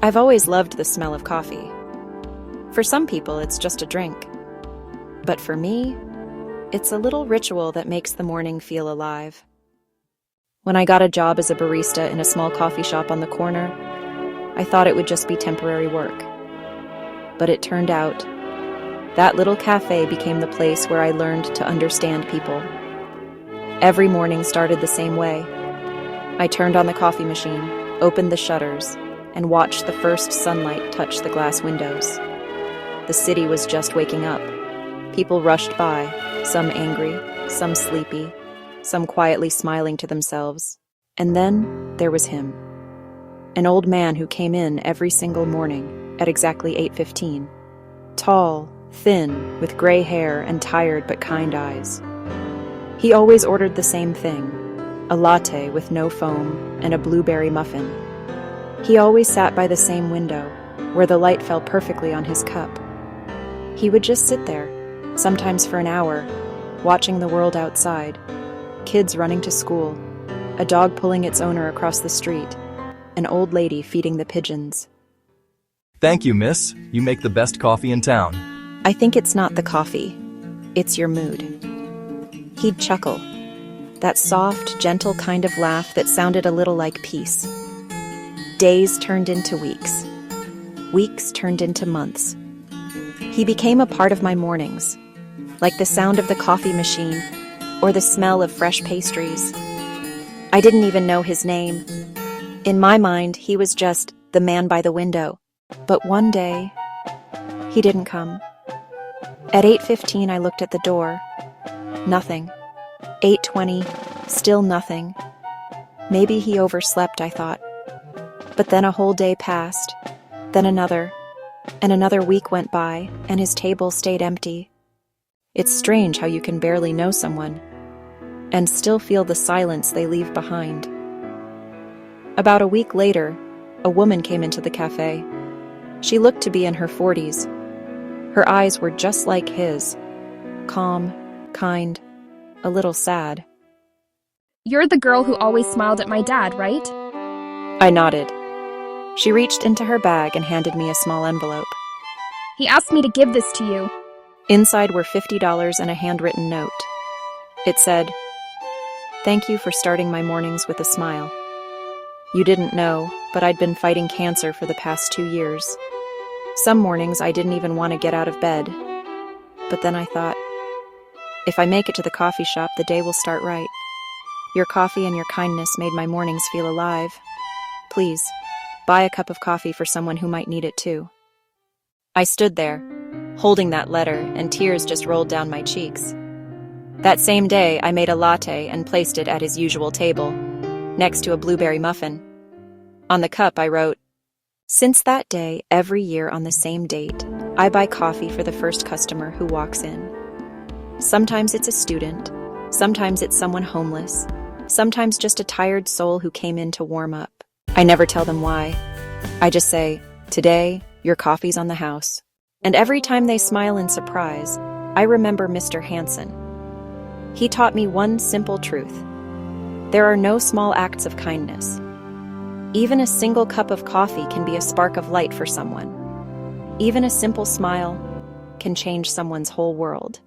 I've always loved the smell of coffee. For some people, it's just a drink. But for me, it's a little ritual that makes the morning feel alive. When I got a job as a barista in a small coffee shop on the corner, I thought it would just be temporary work. But it turned out, that little cafe became the place where I learned to understand people. Every morning started the same way. I turned on the coffee machine, opened the shutters, and watched the first sunlight touch the glass windows. The city was just waking up. People rushed by, some angry, some sleepy, some quietly smiling to themselves. And then there was him. An old man who came in every single morning at exactly 8:15. Tall, thin, with gray hair and tired but kind eyes. He always ordered the same thing, a latte with no foam and a blueberry muffin. He always sat by the same window, where the light fell perfectly on his cup. He would just sit there, sometimes for an hour, watching the world outside, kids running to school, a dog pulling its owner across the street, an old lady feeding the pigeons. Thank you, miss. You make the best coffee in town. I think it's not the coffee, it's your mood. He'd chuckle, that soft, gentle kind of laugh that sounded a little like peace. Days turned into weeks. Weeks turned into months. He became a part of my mornings, like the sound of the coffee machine or the smell of fresh pastries. I didn't even know his name. In my mind, he was just the man by the window. But one day, he didn't come. At 8:15, I looked at the door. Nothing. 8:20, still nothing. Maybe he overslept, I thought. But then a whole day passed, then another, and another week went by, and his table stayed empty. It's strange how you can barely know someone, and still feel the silence they leave behind. About a week later, a woman came into the cafe. She looked to be in her 40s. Her eyes were just like his, calm, kind, a little sad. You're the girl who always smiled at my dad, right? I nodded. She reached into her bag and handed me a small envelope. He asked me to give this to you. Inside were $50 and a handwritten note. It said, "Thank you for starting my mornings with a smile. You didn't know, but I'd been fighting cancer for the past 2 years. Some mornings I didn't even want to get out of bed. But then I thought, if I make it to the coffee shop, the day will start right. Your coffee and your kindness made my mornings feel alive. Please, buy a cup of coffee for someone who might need it too." I stood there, holding that letter, and tears just rolled down my cheeks. That same day, I made a latte and placed it at his usual table, next to a blueberry muffin. On the cup, I wrote, "Since that day, every year on the same date, I buy coffee for the first customer who walks in. Sometimes it's a student, sometimes it's someone homeless, sometimes just a tired soul who came in to warm up. I never tell them why. I just say, 'Today, your coffee's on the house.' And every time they smile in surprise, I remember Mr. Hansen. He taught me one simple truth. There are no small acts of kindness. Even a single cup of coffee can be a spark of light for someone. Even a simple smile can change someone's whole world."